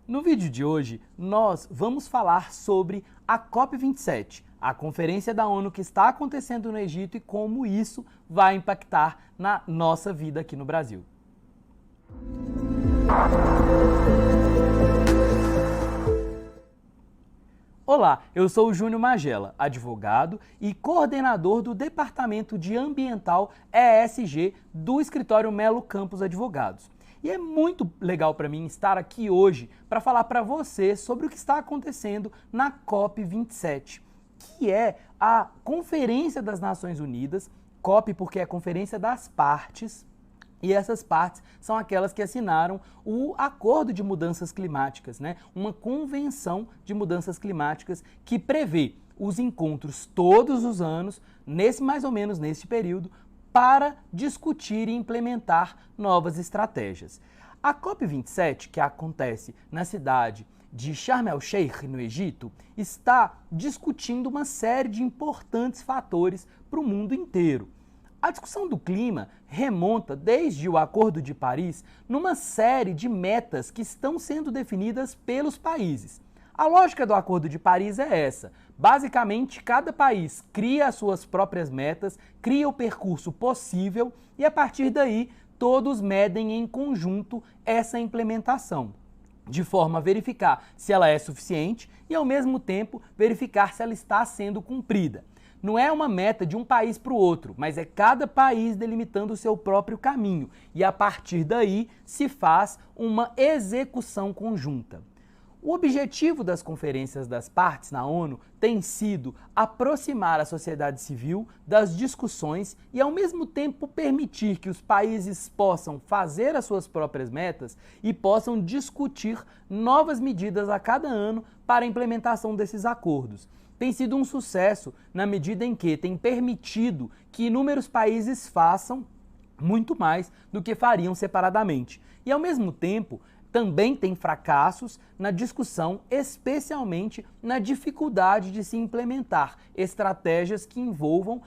No vídeo de hoje, nós vamos falar sobre a COP27, a conferência da ONU que está acontecendo no Egito e como isso vai impactar na nossa vida aqui no Brasil. Olá, eu sou o Júnior Magela, advogado e coordenador do Departamento de Ambiental ESG do escritório Melo Campos Advogados. E é muito legal para mim estar aqui hoje para falar para você sobre o que está acontecendo na COP27, que é a Conferência das Nações Unidas, COP porque é a Conferência das Partes, e essas partes são aquelas que assinaram o Acordo de Mudanças Climáticas, né? Uma convenção de mudanças climáticas que prevê os encontros todos os anos, mais ou menos neste período, para discutir e implementar novas estratégias. A COP27, que acontece na cidade de Sharm el-Sheikh, no Egito, está discutindo uma série de importantes fatores para o mundo inteiro. A discussão do clima remonta desde o Acordo de Paris numa série de metas que estão sendo definidas pelos países. A lógica do Acordo de Paris é essa. Basicamente, cada país cria as suas próprias metas, cria o percurso possível e, a partir daí, todos medem em conjunto essa implementação, de forma a verificar se ela é suficiente e, ao mesmo tempo, verificar se ela está sendo cumprida. Não é uma meta de um país para o outro, mas é cada país delimitando o seu próprio caminho e, a partir daí, se faz uma execução conjunta. O objetivo das conferências das partes na ONU tem sido aproximar a sociedade civil das discussões e, ao mesmo tempo, permitir que os países possam fazer as suas próprias metas e possam discutir novas medidas a cada ano para a implementação desses acordos. Tem sido um sucesso na medida em que tem permitido que inúmeros países façam muito mais do que fariam separadamente. E, ao mesmo tempo, também tem fracassos na discussão, especialmente na dificuldade de se implementar estratégias que envolvam,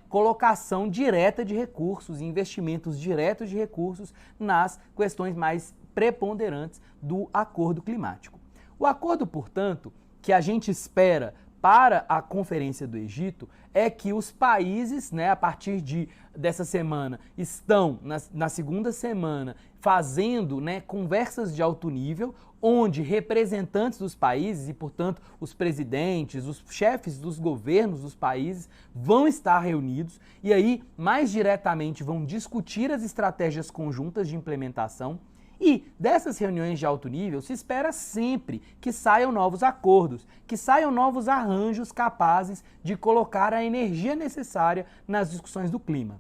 colocação direta de recursos, investimentos diretos de recursos nas questões mais preponderantes do acordo climático. O acordo, portanto, que a gente espera para a Conferência do Egito é que os países, a partir dessa semana, estão na segunda semana fazendo conversas de alto nível, onde representantes dos países e, portanto, os presidentes, os chefes dos governos dos países vão estar reunidos e aí, mais diretamente, vão discutir as estratégias conjuntas de implementação. E dessas reuniões de alto nível se espera sempre que saiam novos acordos, que saiam novos arranjos capazes de colocar a energia necessária nas discussões do clima.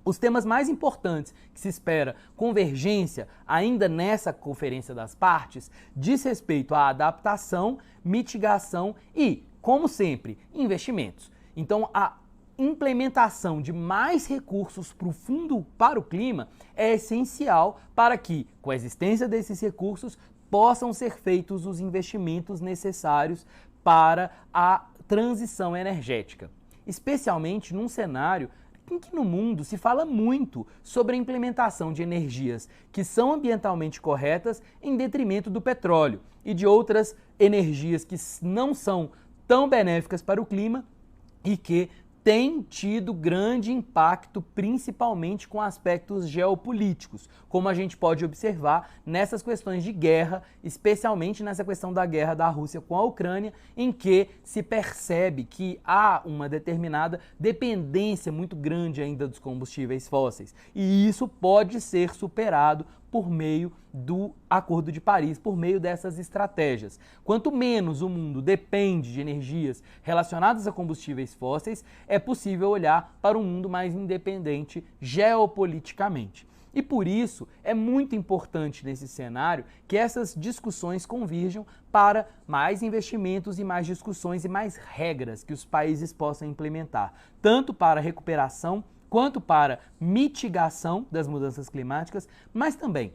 Os temas mais importantes que se espera convergência ainda nessa conferência das partes diz respeito à adaptação, mitigação e, como sempre, investimentos. Então, a implementação de mais recursos para o Fundo para o Clima é essencial para que, com a existência desses recursos, possam ser feitos os investimentos necessários para a transição energética, especialmente num cenário em que no mundo se fala muito sobre a implementação de energias que são ambientalmente corretas em detrimento do petróleo e de outras energias que não são tão benéficas para o clima e que tem tido grande impacto, principalmente com aspectos geopolíticos, como a gente pode observar nessas questões de guerra, especialmente nessa questão da guerra da Rússia com a Ucrânia, em que se percebe que há uma determinada dependência muito grande ainda dos combustíveis fósseis. E isso pode ser superado por meio do Acordo de Paris, por meio dessas estratégias. Quanto menos o mundo depende de energias relacionadas a combustíveis fósseis, é possível olhar para um mundo mais independente geopoliticamente. E por isso é muito importante nesse cenário que essas discussões convirjam para mais investimentos e mais discussões e mais regras que os países possam implementar, tanto para recuperação quanto para mitigação das mudanças climáticas, mas também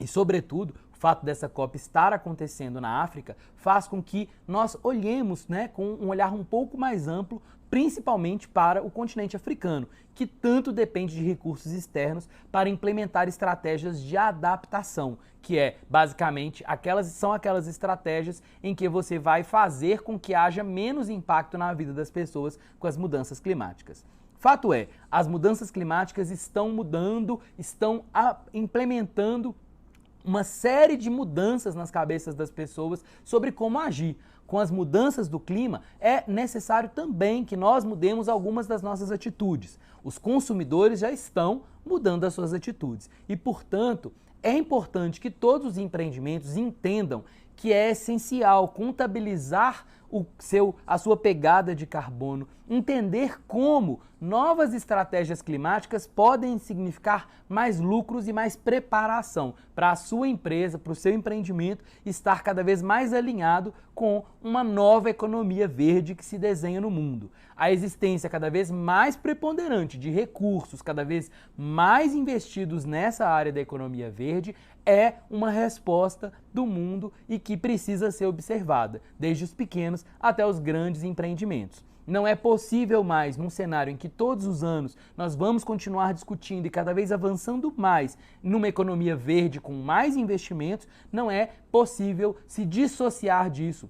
e, sobretudo, fato dessa COP estar acontecendo na África faz com que nós olhemos, né, com um olhar um pouco mais amplo, principalmente para o continente africano, que tanto depende de recursos externos para implementar estratégias de adaptação, que é basicamente aquelas estratégias em que você vai fazer com que haja menos impacto na vida das pessoas com as mudanças climáticas. Fato é, as mudanças climáticas estão mudando, estão implementando uma série de mudanças nas cabeças das pessoas sobre como agir. Com as mudanças do clima, é necessário também que nós mudemos algumas das nossas atitudes. Os consumidores já estão mudando as suas atitudes e, portanto, é importante que todos os empreendimentos entendam que é essencial contabilizar a sua pegada de carbono, entender como novas estratégias climáticas podem significar mais lucros e mais preparação para a sua empresa, para o seu empreendimento estar cada vez mais alinhado com uma nova economia verde que se desenha no mundo. A existência cada vez mais preponderante de recursos, cada vez mais investidos nessa área da economia verde, é uma resposta do mundo e que precisa ser observada, desde os pequenos até os grandes empreendimentos. Não é possível mais, num cenário em que todos os anos nós vamos continuar discutindo e cada vez avançando mais numa economia verde com mais investimentos, não é possível se dissociar disso.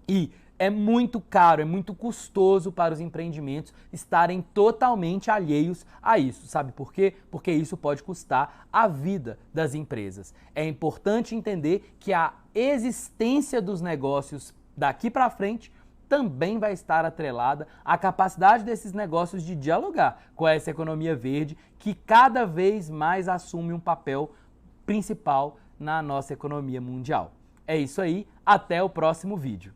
E é muito caro, é muito custoso para os empreendimentos estarem totalmente alheios a isso. Sabe por quê? Porque isso pode custar a vida das empresas. É importante entender que a existência dos negócios daqui para frente também vai estar atrelada à capacidade desses negócios de dialogar com essa economia verde que cada vez mais assume um papel principal na nossa economia mundial. É isso aí, até o próximo vídeo.